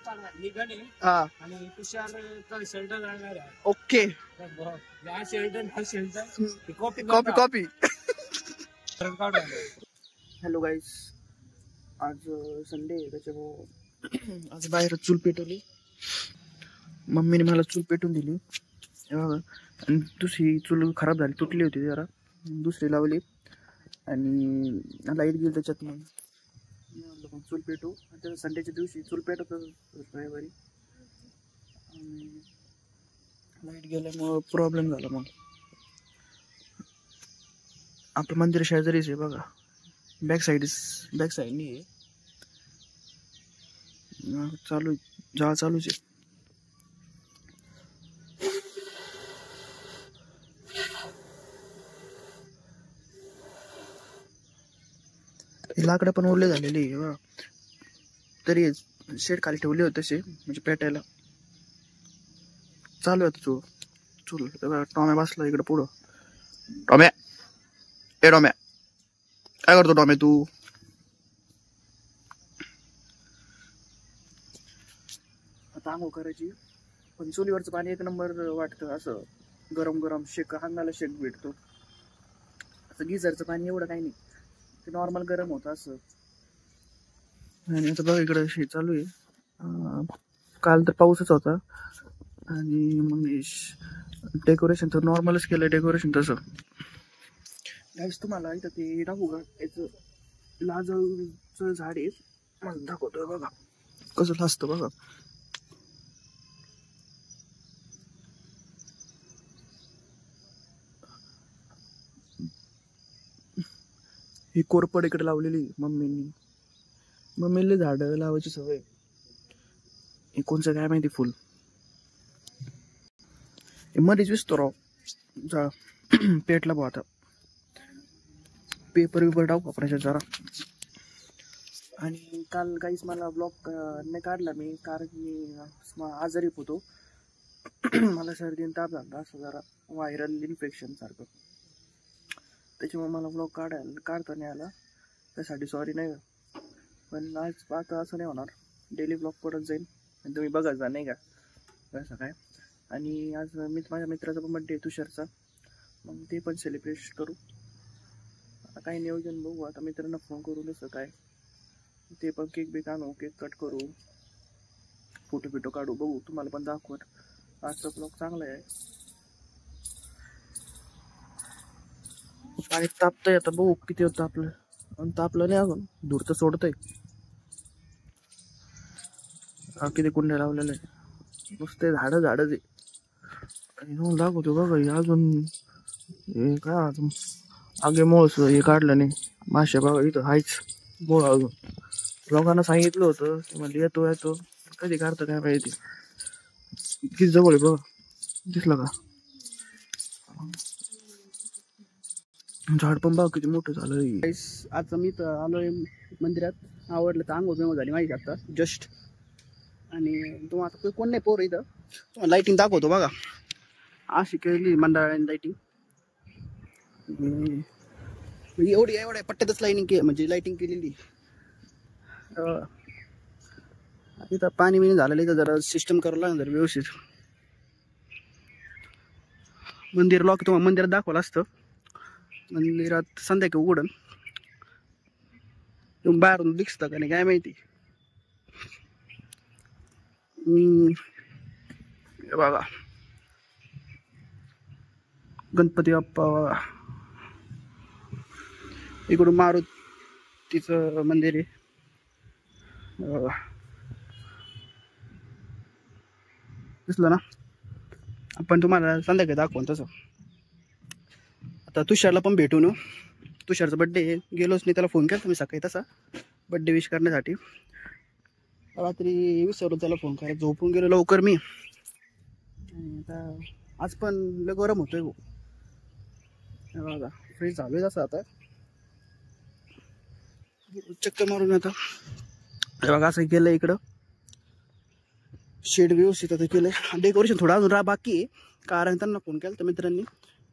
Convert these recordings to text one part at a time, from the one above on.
हा आणि तुषार शर्ट घालणार आहे. ओके या शर्ट हा शर्ट कॉपी कॉपी कॉपी. काढा. हॅलो गाईस, आज संडे त्याच्यामुळं आज बाहेर चूल पेटवली. मम्मीने मला चूल पेटून दिली आणि दुसरी चूल खराब झाली, तुटली होती जरा, दुसरी लावली आणि लाईट गेली त्याच्यात. मग चूल पेटू. आता संडेच्या दिवशी चूल पेटवत रविवारी आणि लाईट गेल्यामुळं प्रॉब्लेम झाला. मग आपलं मंदिर शेजारीच आहे बघा, बॅक साईडनी आहे. चालू जाळ चालूच आहे. लाकडं पण ओले झालेली आहे, तरी शेड खाली ठेवले होते तसे, म्हणजे पेटायला. चालू आहे चूल चूल. टॉम्या बसला इकडे पुढं. टॉम्या, ए टॉम्या, काय करतो टॉम्या तू? आता आंघोळ करायची, पण चुलीवरचं पाणी एक नंबर वाटतं. असं गरम गरम शेक, अंगाला शेक भेटतो. असं गिझरचं पाणी एवढं काही नाही, ते नॉर्मल गरम होतं असं. आणि आता बघा इकडं शेत चालू आहे. काल तर पाऊसच होता आणि मग डेकोरेशन तर नॉर्मलच केलं डेकोरेशन तसं. यावेळेस तुम्हाला इथं ते दाखवू का, याचं लाजळूचं झाड आहे, मला दाखवतोय बघा कसं लाजतं बघा. ही कोरपड इकडे लावलेली मम्मीला झाडं लावायची सवय. हे कोणचं काय माहिती फुल, मध्येच विसतो राव जा पेटला भाऊ. आता पेपर टाकू आपण जरा. आणि काल काहीच मला ब्लॉग नाही काढला मी, कारण मी आजारी होतो. मला सर्दी आणि ताप झाला असं, जरा व्हायरल इन्फेक्शन सारखं. त्याच्यामुळे मला ब्लॉग काढता नाही आला, त्यासाठी सॉरी. नाही पण आज आता असं नाही होणार, डेली ब्लॉग पडत जाईल आणि तुम्ही बघत जा, नाही का कसं काय. आणि आज माझ्या मित्राचा पण बड्डे आहे तुषारचा, मग ते पण सेलिब्रेट करू. आता काही नियोजन बघू, आता मित्रांना फोन करू तसं काय, ते पण केक बेक आणू, केक कट करू, फोटो काढू, बघू तुम्हाला पण दाखवत. आजचा ब्लॉग चांगला आहे. पाणी तापतंय, आता बघू किती होतं आपलं. आणि तापलं नाही अजून, धूर तर सोडतंय. किती कुंड्या लावलेलं आहे, नुसते झाडच आहे. दाखवतो बघा अजून हे काय, अजून आगे मोळस हे काढलं नाही. माश्या बघा इथं हायच मोळ अजून. लोकांना सांगितलं होतं की म्हणजे येतो कधी काढतं काय माहिती. किती जवळ आहे बघा, दिसलं का झाड पण बघा किती मोठं झालं. आता मी तर आलोय मंदिरात, आवडलं तर आंघोळ बिंघोळ झाली माहिती आता जस्ट. आणि तुम्हाला आता कोण नाही पोर इथं, तुम्हाला लाईटिंग दाखवतो बघा. अशी केली मंडळाने लाईटिंग, एवढ्या पट्ट्यातच म्हणजे लाईटिंग केलेली. इथं पाणी बिणी झालेलं, इथं जरा सिस्टम करायला लागेल जरा व्यवस्थित. मंदिर लॉक तुम्हाला मंदिरात दाखवलं असतं, मंदिरात संध्याकाळी उघडन, तुम्ही बाहेरून दिसतं का नाही काय माहिती. बघा गणपती बाप्पा, इकडून मारुतीचं मंदिर आहे. दिसलं ना, आपण तुम्हाला संध्याकाळी दाखवून तसं. आता तुषारला पण भेटून, तुषारचा बड्डे आहे, गेलोच नाही, त्याला फोन केला तुम्ही सकाळी तसा बड्डे विश करण्यासाठी. रात्री विसरलो त्याला फोन करायला, झोपून गेलो लवकर मी. आता आज पण लय गरम होतोय भाऊ बघा, फ्रीज झालोय तसं. आता चक्कर मारून आता बघा असं केलं, इकडं शेड व्यवस्थित आता केलंय. डेकोरेशन थोडं अजून बाकी आहे, कारण त्यांना फोन केला तर मित्रांनी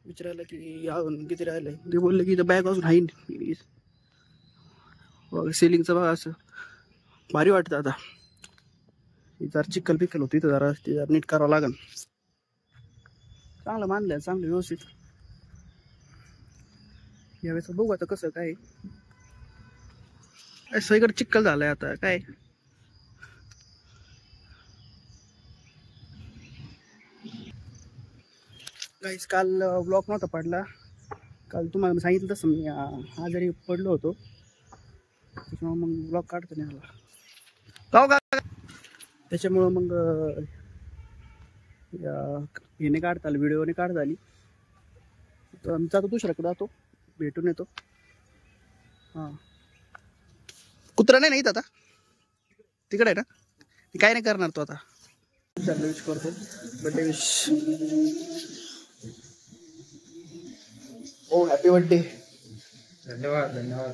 विचारायला की अजून किती राहिलंय. ते बोलले की इथं बॅग अजून आहे. बघा सिलिंगचं बघा असं भारी वाटतं. आता जरा चिखल पिकल होती तर जरा ते जरा नीट करावं लागेल. चांगलं मानलंय, चांगलं व्यवस्थित. यावेळेस बघू आता कसं काय. सगळीकडे चिखल झालाय आता काय. गाईस काल ब्लॉक नव्हता पडला. काल तुम्हाला सांगितलं तसं मी आजारी पडलो होतो, त्याच्यामुळे मग ब्लॉक काढता नाही आला. का त्याच्यामुळं मग हेने काढता आलं, व्हिडिओने काढता आली. तर आम्ही जातो दुसऱ्याकडे, जातो भेटून येतो. हां कुत्रा नाही ना आता, तिकडे आहे ना. काय नाही करणार तो आता. विश करतो, बर्थडे विश. ओ हॅपी बर्थडे. धन्यवाद धन्यवाद.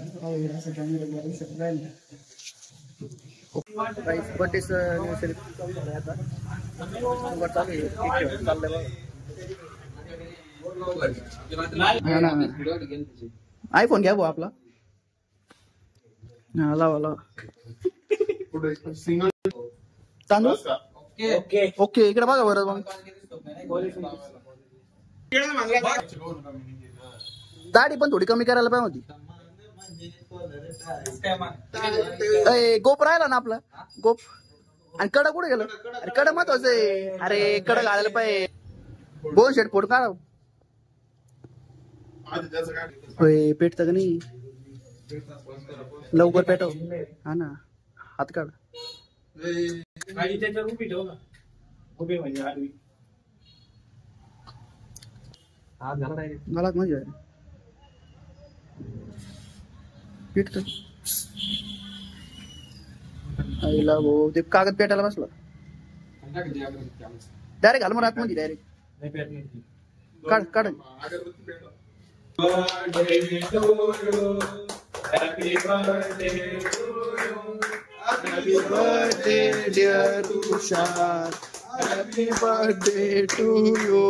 बर्थडे सेलिब्रेशन चालू झालं आता. आयफोन घ्या भाऊ आपला. हा लावा लावा. तांदूळ ओके ओके इकडे बघा बरं मग. दाढी पण थोडी कमी करायला पाहिजे होती. गोप राहिला ना आपला गोप. आणि कडा कुठे गेलं. अरे कडा महत्वाचं आहे. अरे कडा घालायला पाहिजे. बोन शेट फोड काढ. पेटतं का नाही लवकर पेटव. हा ना हात काढ. घालात म्हणजे पेटत. आईला भाऊ ते कागद पेटायला बसला. डायरेक्ट घाल मग आतमध्ये डायरेक्ट काढ काढ. Happy birthday dear Tushar, happy birthday to you.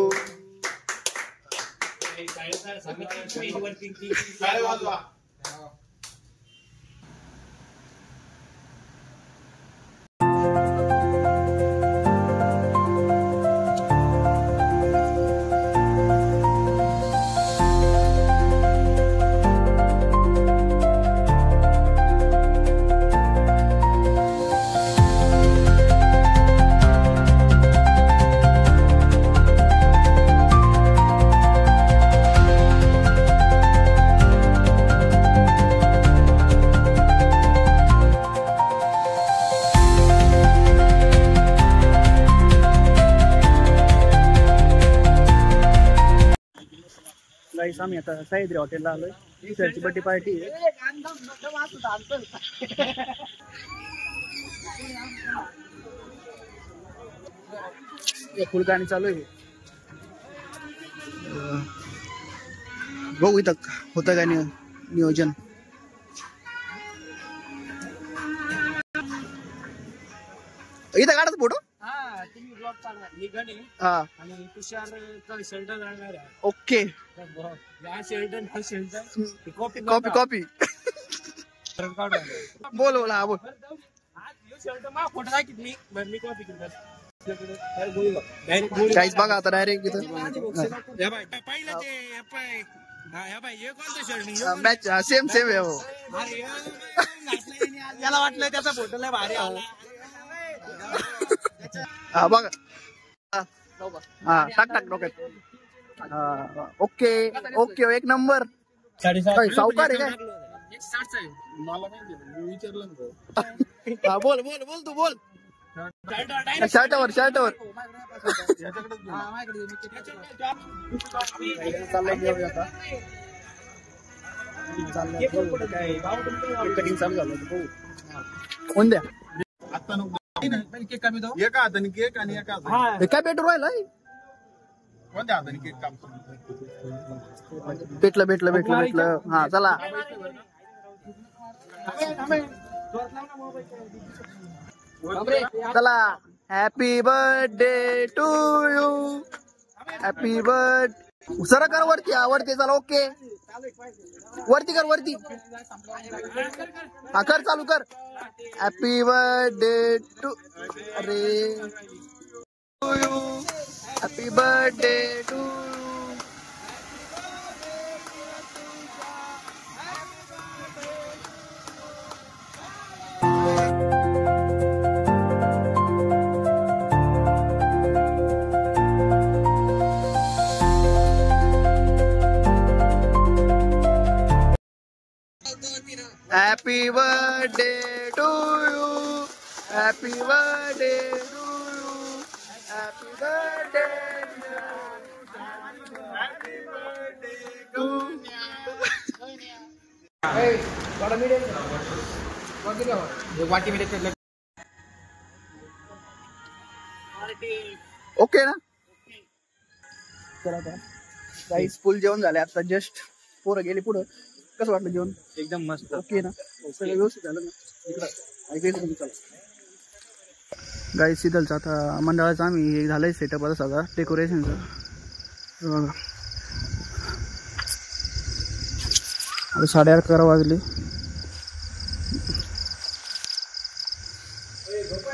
आम्ही आता सह्याद्री हॉटेलला आलोय. सरची बर्थडे पार्टी आहे. फुल गाणी चालू आहे. बघू इथं होतं का नियोजन. इथं काढत फोटो. ओके कॉपी कॉपी बोल बोला बोल. काहीच बघा आता डायरेक्ट इथं मॅच सेम सेम आहे. याला वाटलं त्याचा फोटो लय भारी आला. हा बघा हा टाक टाक डोक्यात. ओके ओके एक नंबर. सावकार आहे काय. हा बोल बोल बोल तू बोल. शर्टावर शर्टावर कटिंग चालू झालं. कोण द्या एका हाताने केक आणि एका काय पेटू राहिला. कोणत्या हाताने केक काम. भेटलं भेटलं भेटलं भेटलं. हा चला चला. Happy birthday to you. Happy birthday. सर कर वरती, वरती चला. ओके वरती कर, वरती हा कर, चालू कर. हॅपी बर्थडे टू, अरे happy birthday to. Happy birthday to you. Happy birthday to you. Happy birthday. Happy birthday to you. Hey, what a meeting. Okay ना. चला आता गाईस फुल जेवण झाले आता जस्ट. पोरं गेली पुढं. कसं वाटलं जेवण? एकदम मस्त. ओके ना, सगळं व्यवस्थित झालं ना. इकडं गाईस शीतलचं आता मंडळाचं आम्ही झालंय सेटअप आता सगळं डेकोरेशनचं. आता 11:30 वाजले.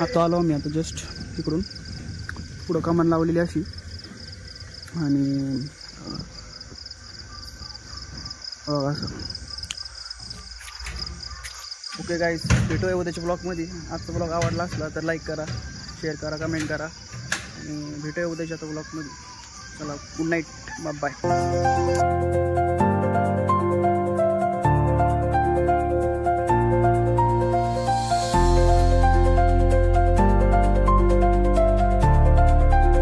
आता आलो आम्ही आता जस्ट तिकडून. पुढं कमान लावलेली अशी आणि असं. ओके गाईस, भेटूया उद्याच्या ब्लॉगमध्ये. आजचा ब्लॉग आवडला असला तर लाईक करा, शेअर करा, कमेंट करा आणि भेटूया उद्याच्या ब्लॉगमध्ये. चला, गुड नाईट, बाय.